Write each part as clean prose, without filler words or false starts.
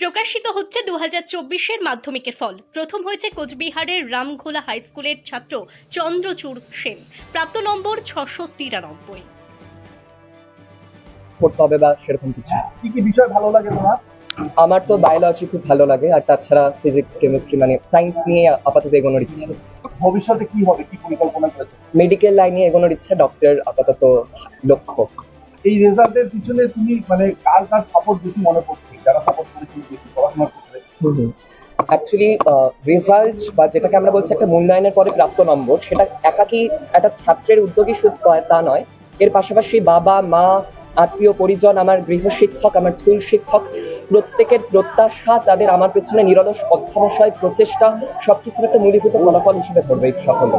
প্রকাশিত হচ্ছে 2024-এর মাধ্যমিকের ফল। প্রথম হয়েছে কোচবিহারের রামঘোলা হাই স্কুলের ছাত্র চন্দ্রচূড় সেন। প্রাপ্ত নম্বর 693। পড়তে হবে বা সেরকম কিছু। কি কি বিষয় ভালো লাগে তোমার? আমার তো বায়োলজি খুব ভালো লাগে, আর তাছাড়া ফিজিক্স, কেমিস্ট্রি, মানে সায়েন্স নিয়ে আপাতত এগোনোর ইচ্ছে। ভবিষ্যতে কি হবে, কি পরিকল্পনা করেছো? মেডিকেল লাইনে এগোনোর ইচ্ছে, ডক্টর আপাতত লক্ষ্য। এই রেজাল্টের পিছনে তুমি মানে কার কার সাপোর্ট বেশি মনে পড়ছে, যারা সাপোর্ট করেছিল বেশি পড়াশোনার ক্ষেত্রে? অ্যাকচুয়ালি রেজাল্ট বা যেটাকে আমরা বলছি একটা মূল্যায়নের পরে প্রাপ্ত নম্বর, সেটা একাকী একটা ছাত্রের উদ্যোগী শুধু তা নয়, এর পাশাপাশি বাবা মা, আত্মীয় পরিজন, আমার গৃহশিক্ষক, আমার স্কুল শিক্ষক, প্রত্যেকের প্রত্যাশা, তাদের আমার পেছনে নিরলস অধ্যবসায়, প্রচেষ্টা, সবকিছুর একটা মূলীভূত ফলাফল হিসেবে করবে এই সাফল্য।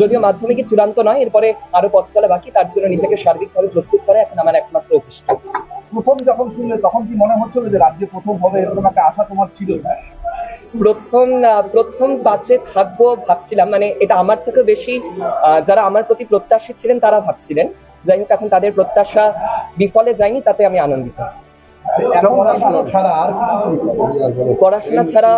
যদিও মাধ্যমিকই চূড়ান্ত নয়, এরপরে আরো পথ চলা বাকি, তার জন্য নিজেকে সার্বিকভাবে প্রস্তুত করে এখন আমার একমাত্র অভিষ্ট। প্রথম যখন শুনলে তখন কি মনে হচ্ছিল যে রাজ্যে প্রথম হবে, এরকম একটা আশা তোমার ছিল? প্রথম বাচে থাকবো ভাবছিলাম, মানে এটা আমার থেকে বেশি যারা আমার প্রতি প্রত্যাশী ছিলেন তারা ভাবছিলেন। যাই হোক, এখন তাদের প্রত্যাশা বিফলে যায়নি, তাতে আমি আনন্দিত। পড়াশোনা ছাড়া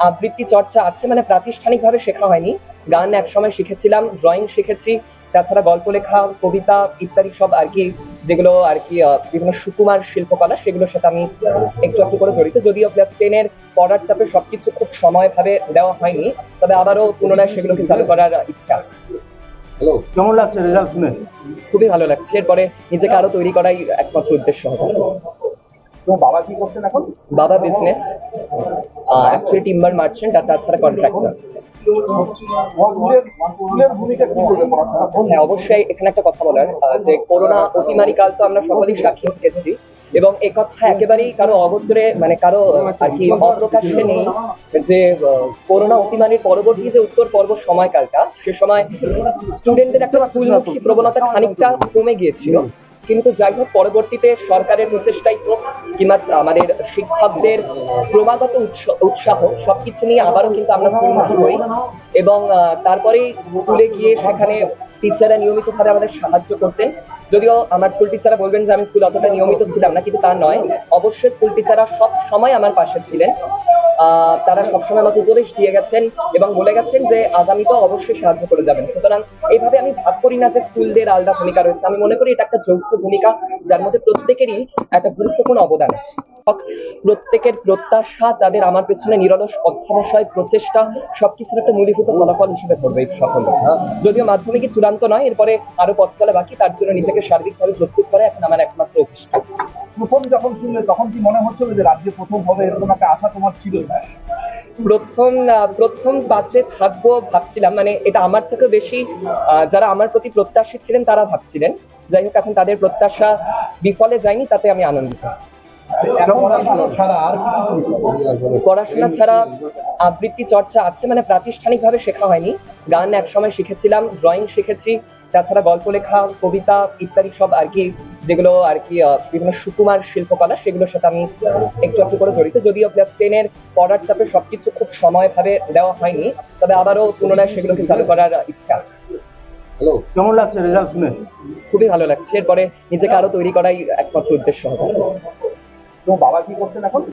আবৃত্তি চর্চা আছে, মানে প্রাতিষ্ঠানিকভাবে শেখা হয়নি। গান একসময় শিখেছিলাম, ড্রয়িং শিখেছি, তাছাড়া গল্প লেখা, কবিতা ইত্যাদি সব আর কি, যেগুলো আর কি বিভিন্ন সুকুমার শিল্পকলা, সেগুলোর সাথে আমি একটু একটু করে জড়িত। যদিও ক্লাস 10-এর পড়ার চাপে সবকিছু খুব সময়ভাবে দেওয়া হয়নি, তবে আবারও পুনরায় সেগুলোকে চালু করার ইচ্ছা আছে। কেমন লাগছে রেজাল্ট শুনে? খুবই ভালো লাগছে, এরপরে নিজেকে আরো তৈরি করাই একমাত্র উদ্দেশ্য হবে। তোমার বাবা কি করছেন এখন? বাবা বিজনেস, অ্যাকচুয়ালি টিম্বার মার্চেন্ট, আর তাছাড়া কন্ট্রাক্টর। স্কুলের ভূমিকা কি করবে পড়াশোনা? হ্যাঁ, অবশ্যই এখানে একটা কথা বলার, যে করোনা অতিমারি কাল তো আমরা সকলেই সাক্ষী থেকেছি, এবং এ কথা একেবারেই কারো অগোচরে, মানে কারো আর কি অপ্রকাশ্যে নেই যে করোনা অতিমারির পরবর্তী যে উত্তর পর্ব সময়কালটা, সে সময় স্টুডেন্টদের একটা স্কুলমুখী প্রবণতা খানিকটা কমে গিয়েছিল। কিন্তু যাই হোক, পরবর্তীতে সরকারের প্রচেষ্টাই হোক কিংবা আমাদের শিক্ষকদের ক্রমাগত উৎসাহ, সবকিছু নিয়ে আবারও কিন্তু আমরা স্কুলমুখী হই, এবং তারপরেই স্কুলে গিয়ে সেখানে টিচাররা নিয়মিতভাবে আমাদের সাহায্য করতেন। যদিও আমার স্কুল টিচাররা বলবেন যে আমি স্কুল অতটা নিয়মিত ছিলাম না, কিন্তু তা নয়, অবশ্যই স্কুল টিচাররা সব সময় আমার পাশে ছিলেন। তারা সবসময় আমাকে উপদেশ দিয়ে গেছেন এবং বলে গেছেন যে আগামীতেও অবশ্যই সাহায্য করে যাবেন। সুতরাং এইভাবে আমি ভাব করি না যে স্কুলদের আলাদা ভূমিকা রয়েছে, আমি মনে করি এটা একটা যৌথ ভূমিকা, যার মধ্যে প্রত্যেকেরই একটা গুরুত্বপূর্ণ অবদান আছে। প্রত্যেকের প্রত্যাশা, তাদের আমার পেছনে নিরলস অধ্যবসায়, প্রচেষ্টা, সবকিছুর একটা মূলীভূত ফলাফল হিসেবে করবে এই সাফল্য। যদিও মাধ্যমিকই চূড়ান্ত নয়, এরপরে আরো পথ চলা বাকি, তার জন্য নিজেকে সার্বিকভাবে প্রস্তুত করে এখন আমার একমাত্র অভিষ্ট। প্রথম যখন শুনলে তখন কি মনে হচ্ছিল যে রাজ্যে প্রথম হবে, এরকম একটা আশা তোমার ছিল? প্রথম বাচে থাকবো ভাবছিলাম, মানে এটা আমার থেকে বেশি যারা আমার প্রতি প্রত্যাশী ছিলেন তারা ভাবছিলেন। যাই হোক, এখন তাদের প্রত্যাশা বিফলে যায়নি, তাতে আমি আনন্দিত। পড়াশোনা ছাড়া আবৃত্তি চর্চা আছে, মানে প্রাতিষ্ঠানিকভাবে শেখা হয়নি। গান একসময় শিখেছিলাম, ড্রয়িং শিখেছি, তাছাড়া গল্প লেখা, কবিতা ইত্যাদি সব আর কি, যেগুলো আর কি বিভিন্ন সুকুমার শিল্পকলা, সেগুলোর সাথে আমি একটু একটু করে জড়িত। যদিও ক্লাস 10-এর পড়ার চাপে সবকিছু খুব সময়ভাবে দেওয়া হয়নি, তবে আবারও পুনরায় সেগুলোকে চালু করার ইচ্ছা আছে। কেমন লাগছে রেজাল্ট শুনে? খুবই ভালো লাগছে, এরপরে নিজেকে আরো তৈরি করাই একমাত্র উদ্দেশ্য হবে। তোমার বাবা কি করছেন এখন?